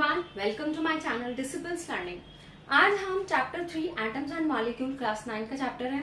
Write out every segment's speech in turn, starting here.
Everyone, welcome to my channel disciples learning. आज हम chapter 3 atoms and molecule class 9 का chapter है,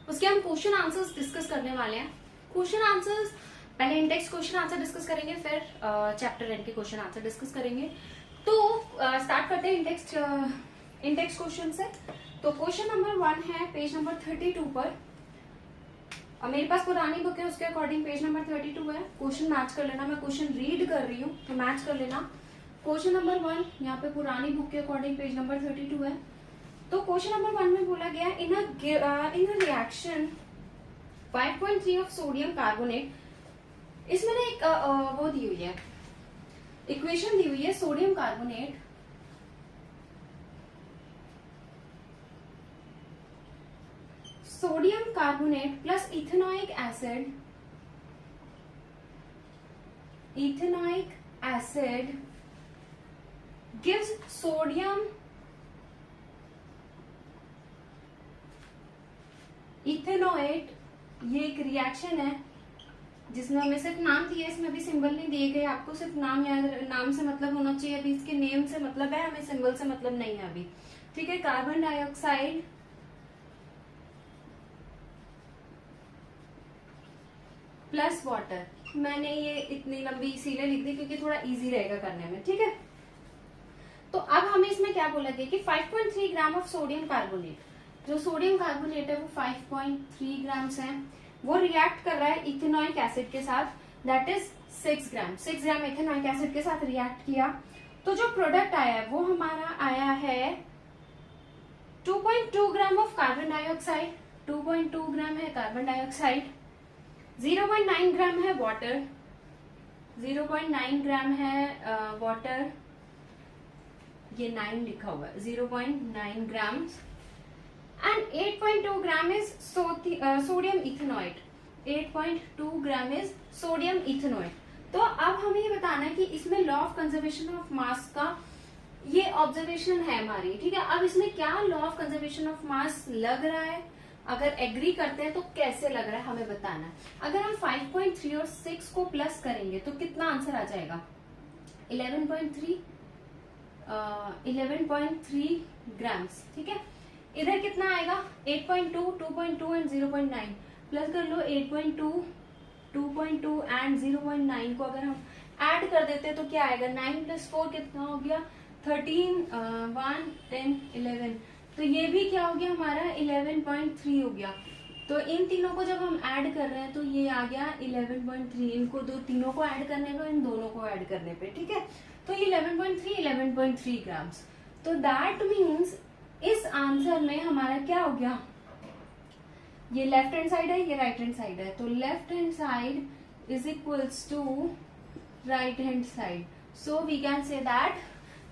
उसके हम क्वेश्चन आंसर्स डिस्कस करने वाले हैं। क्वेश्चन आंसर्स पहले इंडेक्स क्वेश्चन आंसर डिस्कस करेंगे, फिर चैप्टर एंड के क्वेश्चन आंसर डिस्कस करेंगे। तो स्टार्ट करते हैं इंडेक्स क्वेश्चन से। तो क्वेश्चन नंबर 1 है पेज नंबर 32 पर। मेरे पास पुरानी बुक है, उसके अकॉर्डिंग पेज नंबर 32 है। क्वेश्चन मैच कर लेना, मैं क्वेश्चन रीड कर रही हूँ तो मैच कर लेना। क्वेश्चन नंबर 1 यहाँ पे पुरानी बुक के अकॉर्डिंग पेज नंबर 32 है। तो क्वेश्चन नंबर 1 में बोला गया in a reaction 5.3 of sodium carbonate. इसमें ना एक वो दी हुई है, इक्वेशन दी हुई है। Sodium carbonate plus ethanoic acid gives sodium ethanoate. ये एक रिएक्शन है जिसमें हमें सिर्फ नाम दिए, इसमें भी सिंबल नहीं दिए गए। आपको सिर्फ नाम याद, नाम से मतलब होना चाहिए। अभी इसके नेम से मतलब है, हमें सिंबल से मतलब नहीं है अभी, ठीक है। Carbon dioxide plus water. मैंने ये इतनी लंबी इसीलिए लिख दी क्योंकि थोड़ा इजी रहेगा करने में, ठीक है। तो अब हमें इसमें क्या बोला गया कि 5.3 ग्राम ऑफ सोडियम कार्बोनेट, जो सोडियम कार्बोनेट है वो 5.3 ग्राम्स है, वो रिएक्ट कर रहा है इथेनॉइक एसिड के साथ, that is 6 gram ethanoic acid के साथ रिएक्ट किया। तो जो प्रोडक्ट आया है वो हमारा आया है 2.2 ग्राम ऑफ कार्बन डाइऑक्साइड। 2.2 ग्राम है कार्बन डाइऑक्साइड, 0.9 ग्राम है वाटर, 0.9 ग्राम है वाटर, ये 9 लिखा हुआ है, 0.9 gram and 8.2 gram is sodium ethanoate. 8.2 gram is sodium ethanoate. तो अब हमें ये बताना है कि इसमें law of conservation of mass का ये ऑब्जर्वेशन है हमारी, ठीक है। अब इसमें क्या लॉ ऑफ कंजर्वेशन ऑफ मास लग रहा है, अगर एग्री करते हैं तो कैसे लग रहा है हमें बताना है। अगर हम 5.3 और 6 को प्लस करेंगे तो कितना आंसर आ जाएगा? 11.3 ग्राम्स, ठीक है। इधर कितना आएगा? 8.2, 2.2 एंड 0.9 प्लस कर लो। 8.2, 2.2 एंड 0.9 को अगर हम ऐड कर देते हैं तो क्या आएगा? 9 प्लस 4 कितना हो गया? 13, 1, 10, 11। तो ये भी क्या हो गया हमारा? 11.3 हो गया। तो इन तीनों को जब हम ऐड कर रहे हैं तो ये आ गया 11.3। इनको तीनों को ऐड करने पे, इन दोनों को ऐड करने पे, ठीक है। तो 11.3 ग्राम्स। तो दैट मीन्स इस आंसर में हमारा क्या हो गया? ये लेफ्ट हैंड साइड है, ये राइट हैंड साइड है, तो left hand side is equals to right hand side. So we can say that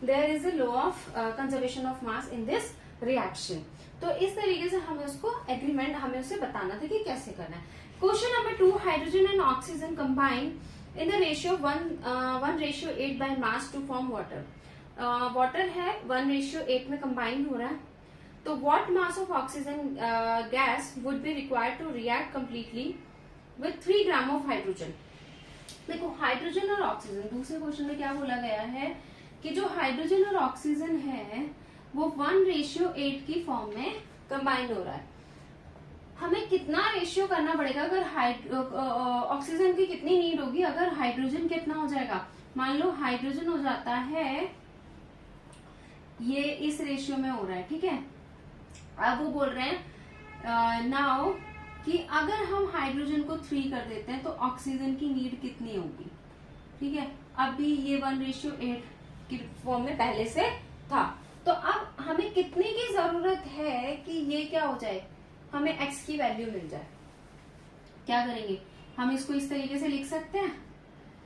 there is a law of conservation of mass in this reaction. तो इस तरीके से हमें उसको एग्रीमेंट, हमें उसे बताना था कि कैसे करना है। Question number 2, hydrogen and oxygen combine in the ratio 1:8 by mass to form water. Water है 1:8 में कंबाइन हो रहा है। तो what mass of oxygen gas would be required to react completely with 3 gram of hydrogen. देखो hydrogen और oxygen, दूसरे question में क्या बोला गया है कि जो हाइड्रोजन और ऑक्सीजन है वो 1:8 की फॉर्म में कंबाइन हो रहा है। हमें कितना रेशियो करना पड़ेगा? अगर ऑक्सीजन की कितनी नीड होगी अगर हाइड्रोजन कितना हो जाएगा? मान लो हाइड्रोजन हो जाता है, ये इस रेशियो में हो रहा है, ठीक है। अब वो बोल रहे हैं नाउ कि अगर हम हाइड्रोजन को 3 कर देते हैं तो ऑक्सीजन की नीड कितनी होगी, ठीक है। अभी ये 1:8 की फॉर्म में पहले से था। तो अब हमें कितने की जरूरत है कि ये क्या हो जाए, हमें x की वैल्यू मिल जाए। क्या करेंगे? हम इसको इस तरीके से लिख सकते हैं,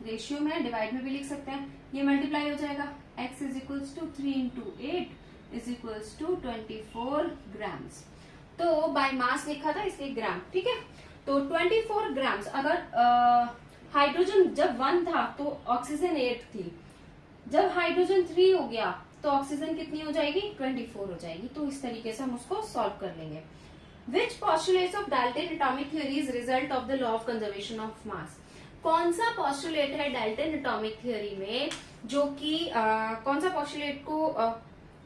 रेशियो में, डिवाइड में भी लिख सकते हैं। ये मल्टीप्लाई हो जाएगा, x is equals to 3 into 8 is equals to 24 grams. तो बाय मास लिखा था इसलिए ग्राम, ठीक है। तो 24 ग्राम्स। अगर हाइड्रोजन जब 1 था तो ऑक्सीजन 8 थी, जब हाइड्रोजन 3 हो गया तो ऑक्सीजन कितनी हो जाएगी? 24 हो जाएगी। तो इस तरीके से हम उसको सॉल्व कर लेंगे। Which postulates of Dalton atomic theory is result of the law of conservation of mass? कौन सा पॉस्टुलेट है डाल्टन एटॉमिक थ्योरी में जो कि कौन सा पॉस्टुलेट को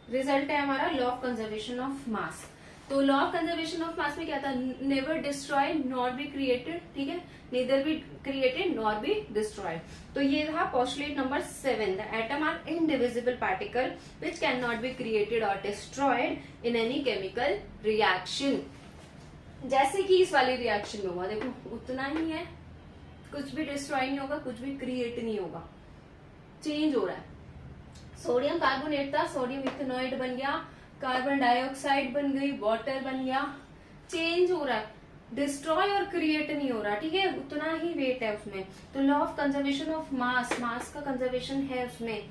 रिजल्ट है हमारा, law of conservation of mass. तो law of conservation of mass में क्या था, never destroy nor be created, ठीक है, neither be created nor be destroyed। तो ये था postulate number 7, the atom are indivisible particle which cannot be created or destroyed in any chemical reaction। जैसे कि इस वाली रिएक्शन में हुआ, देखो उतना ही है, कुछ भी डिस्ट्रॉय नहीं होगा, कुछ भी क्रिएट नहीं होगा, चेंज हो रहा है। सोडियम कार्बोनेट था, सोडियम इथेनॉइड बन गया, कार्बन डाइऑक्साइड बन गई, वाटर बन गया, चेंज हो रहा है, डिस्ट्रॉय और क्रिएट नहीं हो रहा, ठीक है, उतना ही वेट है उसमें। तो law of conservation of mass, mass का कंजर्वेशन है उसमें,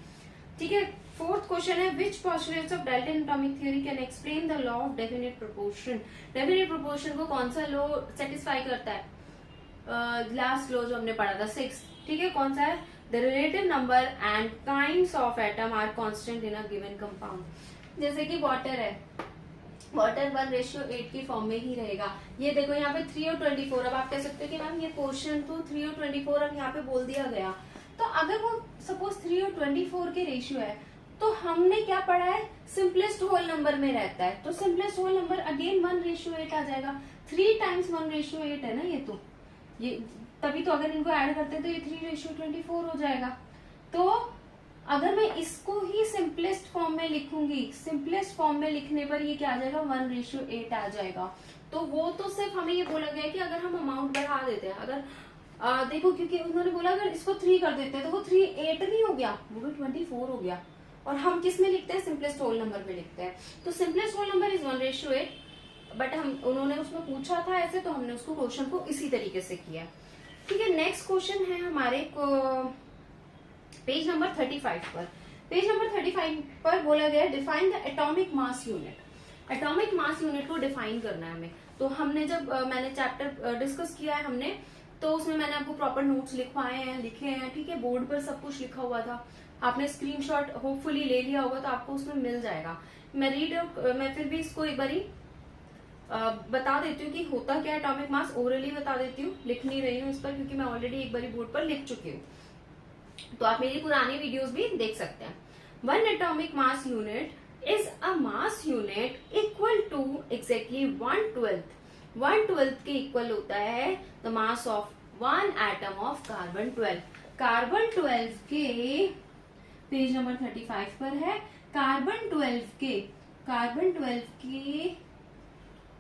ठीक है। फोर्थ क्वेश्चन है, which postulates of Dalton atomic theory can explain the law of definite proportion. Definite proportion को कौन सा लॉ सेटिस्फाई करता है, लास्ट लॉ जो हमने पढ़ा था 6, ठीक है, कौन सा है, the relative number and kinds of atom are constant in a given compound. जैसे कि वाटर है, वाटर 1:8 की फॉर्म में ही रहेगा। ये देखो यहाँ पे 3 और 24, अब आप कह सकते हो कि मैम ये क्वेश्चन तो 3 और 24 अब यहाँ पे बोल दिया गया, तो अगर वो सपोज 3 और 24 के रेशियो है, तो हमने क्या पढ़ा है, सिंपलेस्ट होल नंबर में रहता है, तो सिंपलेस्ट होल नंबर अगेन 1:8 आ जाएगा, 3 टाइम्स 1:8 है ना ये, तो ये तभी तो अगर इनको ऐड करते हैं तो ये 3:24 हो जाएगा। तो अगर मैं इसको ही सिंपलेस्ट फॉर्म में लिखूंगी, सिंपलेस्ट फॉर्म में लिखने पर ये क्या आ जाएगा, 1:8 आ जाएगा। तो वो तो सिर्फ हमें ये बोला गया है कि अगर हम अमाउंट बढ़ा देते हैं, अगर देखो क्योंकि उन्होंने बोला अगर इसको 3 कर देते हैं तो वो 3 8 नहीं हो गया, वो भी 24 हो गया। और हम किस में लिखते हैं, सिंपलेस्ट होल नंबर में लिखते हैं। तो simplest whole number is 1:8, but हम उन्होंने उसमें पूछा था ऐसे, तो हमने उसको क्वेश्चन को इसी तरीके से किया, ठीक है। नेक्स्ट क्वेश्चन है हमारे को पेज नंबर 35 पर। पेज नंबर 35 पर बोला गया define the atomic mass unit. Atomic mass unit को डिफाइन करना है हमें। तो हमने जब मैंने चैप्टर डिस्कस किया है हमने, तो उसमें मैंने आपको प्रॉपर नोट्स लिखवाए हैं, लिखे हैं, ठीक है, बोर्ड पर सब कुछ लिखा हुआ था, आपने स्क्रीनशॉट होपफुली ले लिया होगा, तो आपको उसमें मिल जाएगा। मैं फिर भी इसको एक बारी बता देती हूँ कि होता क्या है एटॉमिक मास, ओरली बता देती हूँ, लिख नहीं रही हूँ इस पर क्योंकि मैं ऑलरेडी एक बारी बोर्ड पर लिख चुकी हूँ, तो आप मेरी पुरानी वीडियोस भी देख सकते हैं। One atomic mass unit is a mass unit equal to exactly 1/12 के इक्वल होता है the mass of one atom of carbon 12। Carbon 12 के पेज नंबर 35 पर है, कार्बन 12 के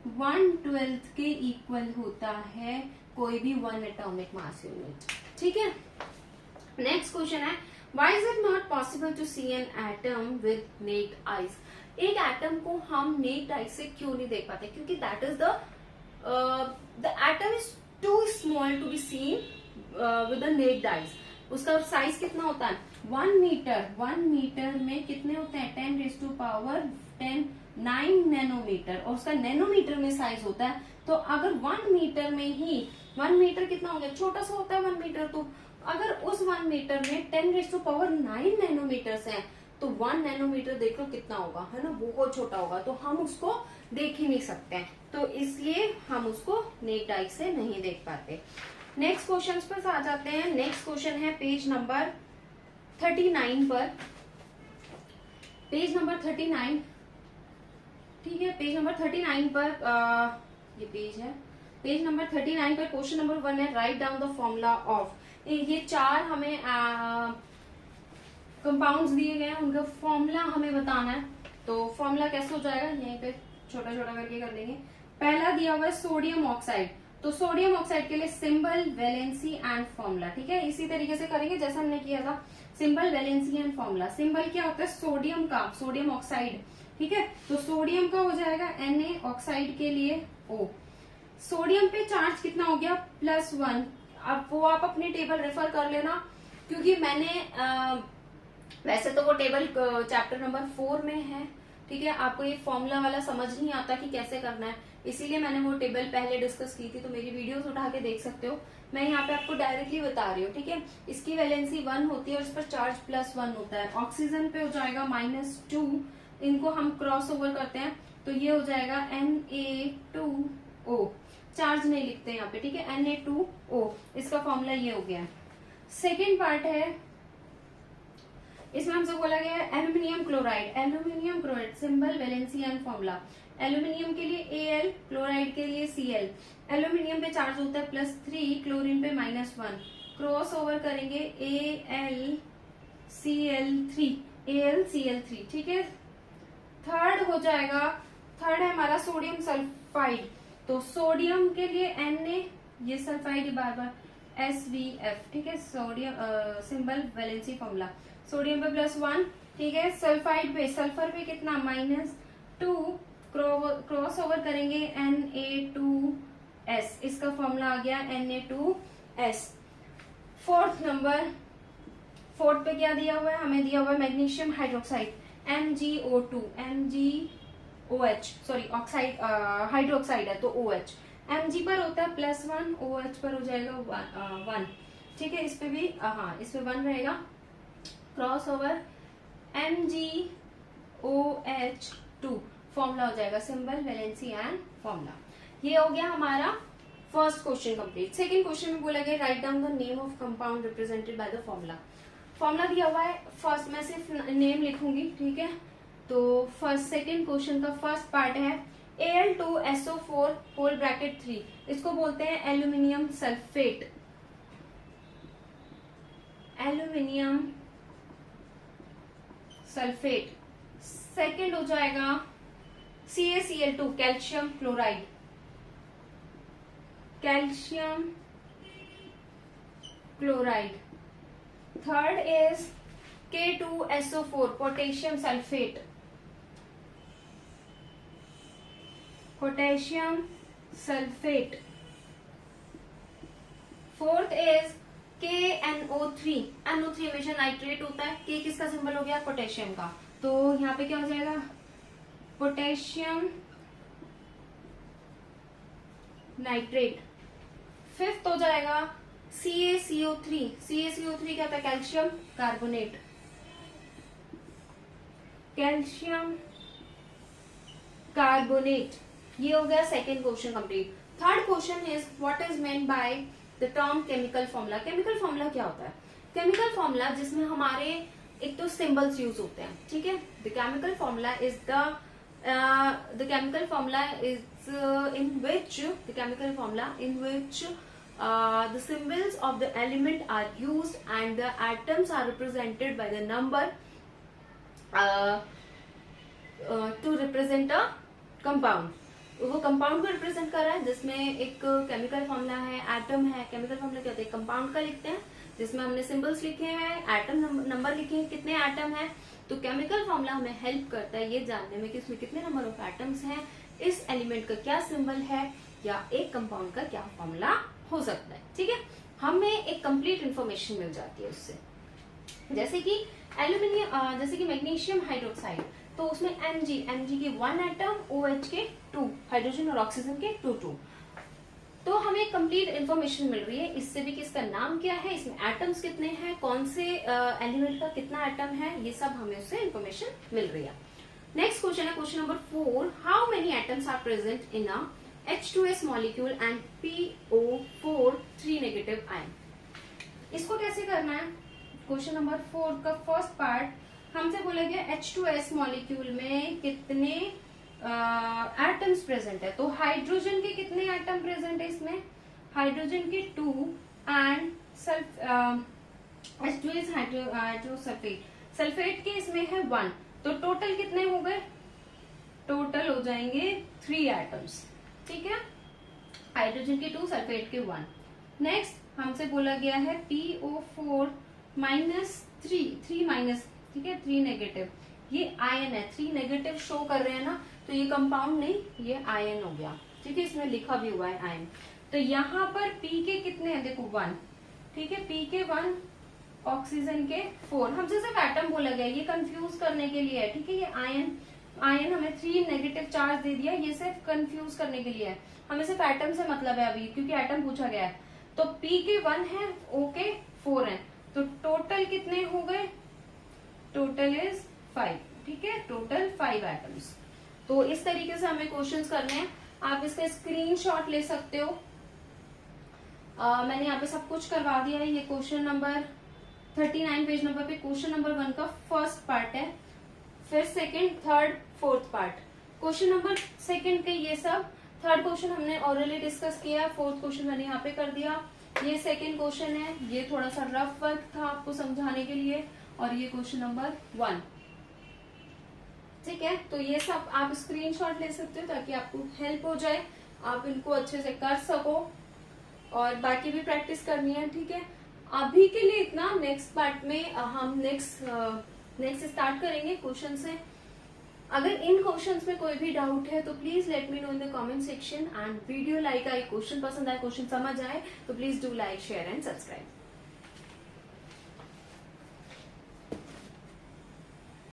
1/12 के इक्वल होता है कोई भी वन एटॉमिक मास यूनिट, ठीक है। नेक्स्ट क्वेश्चन है, why is it not possible to see an atom with naked eyes. एक एटम को हम नेक्ड आईज से क्यों नहीं देख पाते, क्योंकि that is the atom is too small to be seen with the naked eyes. उसका साइज कितना होता है, 1 मीटर। 1 मीटर में कितने होते हैं, 10⁻10 9 नैनोमीटर, और उसका नैनोमीटर में साइज होता है। तो अगर 1 मीटर में ही, 1 मीटर कितना हो गया, छोटा सा होता है 1 मीटर, तो अगर उस 1 मीटर में 10⁻9 नैनोमीटर हैं, तो 1 नैनोमीटर देखो कितना होगा, है ना, बहुत छोटा होगा, तो हम उसको देख ही नहीं सकते हैं, तो इसलिए हम उसको नेक्ड आई से नहीं देख पाते। नेक्स्ट क्वेश्चन पर आ जाते हैं। नेक्स्ट क्वेश्चन है पेज नंबर 39 पर, पेज नंबर 39, ठीक है, पेज नंबर 39 पर ये पेज है, पेज नंबर 39 पर क्वेश्चन नंबर 1 है, write down the formula of. ये 4 हमें कंपाउंड्स दिए गए हैं, उनका फॉर्मूला हमें बताना है। तो फॉर्मूला कैसे हो जाएगा, यहीं पे छोटा छोटा करके कर लेंगे। पहला दिया हुआ है सोडियम ऑक्साइड, तो सोडियम ऑक्साइड के लिए सिंबल, वैलेंसी एंड फॉर्मूला, ठीक है, इसी तरीके से करेंगे जैसा हमने किया था, symbol, valency and formula. Symbol क्या होता है, सोडियम का, सोडियम ऑक्साइड, ठीक है, तो सोडियम का हो जाएगा Na, ऑक्साइड के लिए O। सोडियम पे चार्ज कितना हो गया, +1। अब वो आप अपनी टेबल रेफर कर लेना, क्योंकि मैंने वैसे तो वो टेबल चैप्टर नंबर 4 में है, ठीक है, आपको ये फॉर्मूला वाला समझ नहीं आता कि कैसे करना है, इसीलिए मैंने वो टेबल पहले डिस्कस की थी, तो मेरी वीडियोस उठा के देख सकते हो। मैं यहाँ पे आपको डायरेक्टली बता रही हूँ, ठीक है। इसकी वैलेंसी 1 होती है और इस पर चार्ज +1 होता है। ऑक्सीजन पे हो जाएगा -2, इनको हम क्रॉस ओवर करते हैं तो ये हो जाएगा Na2O, चार्ज नहीं लिखते यहाँ पे, ठीक है, Na2O, इसका फॉर्मूला ये हो गया। सेकेंड पार्ट है इसमें हमसे बोला गया है aluminium chloride. Aluminium chloride symbol valency and formula. Aluminium के लिए Al, क्लोराइड के लिए Cl। एल्यूमिनियम पे चार्ज होता है +3, क्लोरीन पे -1, क्रॉस ओवर करेंगे AlCl3, ठीक है। थर्ड हो जाएगा, थर्ड है हमारा सोडियम सल्फाइड। तो सोडियम के लिए Na, ये सल्फाइड बार बार SVF, ठीक है। Sodium symbol valency formula, sodium पे +1, ठीक है। सल्फाइड पे, सल्फर पे कितना -2, क्रॉस ओवर करेंगे Na2S, इसका फॉर्मूला आ गया Na2S। फोर्थ नंबर, फोर्थ पे क्या दिया हुआ है, हमें दिया हुआ है magnesium hydroxide MgO2, MgOH, sorry oxide hydroxide है तो OH। Mg पर होता है +1, OH पर हो जाएगा 1, ठीक है। इस पे भी हाँ, इस पे 1 रहेगा, क्रॉस ओवर MgOH2, फॉर्मूला हो जाएगा सिंबल वैलेंसी एंड फॉर्मूला। ये हो गया हमारा first question complete. Second question में बोला गया write down the name of compound represented by the formula. Formula दिया हुआ है, फर्स्ट मैं सिर्फ नेम लिखूंगी, ठीक है। तो फर्स्ट सेकंड क्वेश्चन का फर्स्ट पार्ट है Al2SO4 होल ब्रैकेट 3, इसको बोलते हैं aluminium sulphate. Aluminium sulphate. Second हो जाएगा CaCl2, calcium chloride, calcium chloride. Third is K2SO4, potassium sulphate, potassium sulphate. Fourth is KNO3, NO3 हमेशा नाइट्रेट होता है, K किसका सिंबल हो गया, पोटेशियम का, तो यहाँ पे क्या हो जाएगा, पोटेशियम नाइट्रेट। फिफ्थ हो जाएगा CaCO3, CaCO3 क्या था, कैल्शियम कार्बोनेट, कैल्शियम कार्बोनेट। ये हो गया second question complete. Third question is what is meant by the term chemical formula. Chemical formula क्या होता है, केमिकल फॉर्मूला जिसमें हमारे एक तो सिंबल्स यूज होते हैं, ठीक है। The chemical formula is the chemical formula is in which the symbols of the element are used and the atoms are represented by the number to represent a compound। वो compound को represent कर रहा है, जिसमें एक chemical formula है, atom है। Chemical formula क्या होता है, कंपाउंड का लिखते हैं जिसमें हमने सिंबल्स लिखे हैं, एटम नंबर लिखे हैं, कितने एटम है। तो केमिकल फॉर्मूला हमें हेल्प करता है ये जानने में कि इसमें कितने नंबर ऑफ एटम्स हैं, इस एलिमेंट का क्या सिंबल है, या एक कंपाउंड का क्या फॉर्मूला हो सकता है, ठीक है। हमें एक कंप्लीट इंफॉर्मेशन मिल जाती है उससे। जैसे कि एल्यूमिनियम, जैसे कि मैग्नीशियम हाइड्रोक्साइड, तो उसमें Mg के 1 एटम, OH के 2, हाइड्रोजन और ऑक्सीजन के 2। तो हमें कंप्लीट इंफॉर्मेशन मिल रही है इससे भी कि इसका नाम क्या है, इसमें एटम्स कितने हैं, कौन से एलिमेंट का कितना एटम है, ये सब हमें उससे इंफॉर्मेशन मिल रही है। नेक्स्ट क्वेश्चन है question number 4, how many atoms are present in a H2S molecule and PO4 3 negative ion. इसको कैसे करना है, क्वेश्चन नंबर 4 का फर्स्ट पार्ट हमसे बोला गया H2S मॉलिक्यूल में कितने एटम्स प्रेजेंट है। तो हाइड्रोजन के कितने एटम प्रेजेंट है इसमें, हाइड्रोजन के 2 एंड H2S हाइड्रोसल्फेट, सल्फेट के इसमें है 1, तो टोटल कितने हो गए, टोटल हो जाएंगे 3 एटम्स, ठीक है। हाइड्रोजन के 2, सल्फेट के 1। नेक्स्ट हमसे बोला गया है PO4 -3 माइनस, ठीक है, 3 नेगेटिव, ये आयन है, 3 नेगेटिव शो कर रहे हैं ना, तो ये कंपाउंड नहीं, ये आयन हो गया, ठीक है। इसमें लिखा भी हुआ है आयन। तो यहाँ पर P के कितने हैं, देखो 1, ठीक है, P के 1, ऑक्सीजन के 4। हमसे सिर्फ एटम बोला गया, ये कंफ्यूज करने के लिए है, ठीक है। ये आयन हमें 3 नेगेटिव चार्ज दे दिया, ये सिर्फ कंफ्यूज करने के लिए है, हमें सिर्फ एटम से मतलब है अभी, क्योंकि एटम पूछा गया है। तो P के 1 है, O के 4 है, तो टोटल कितने हो गए, टोटल इज 5, ठीक है, टोटल 5 एटम्स। तो इस तरीके से हमें क्वेश्चंस करने हैं, आप इसका स्क्रीनशॉट ले सकते हो। मैंने यहाँ पे सब कुछ करवा दिया है। ये क्वेश्चन नंबर 39 पेज नंबर पे क्वेश्चन नंबर 1 का फर्स्ट पार्ट है, फिर second, third, fourth part. Question number second के ये सब, थर्ड क्वेश्चन हमने ऑलरेडी डिस्कस किया, फोर्थ क्वेश्चन मैंने यहाँ पे कर दिया। ये सेकंड क्वेश्चन है, ये थोड़ा सा रफ वर्क था आपको समझाने के लिए, और ये क्वेश्चन नंबर 1। ठीक है, तो ये सब आप स्क्रीनशॉट ले सकते हो ताकि आपको हेल्प हो जाए, आप इनको अच्छे से कर सको, और बाकी भी प्रैक्टिस करनी है। ठीक है, अभी के लिए इतना। नेक्स्ट पार्ट में हम नेक्स्ट स्टार्ट करेंगे क्वेश्चन से। अगर इन क्वेश्चंस में कोई भी डाउट है तो please let me know in the comment section, and video like आए, क्वेश्चन पसंद आए, क्वेश्चन समझ आए तो please do like, share and subscribe.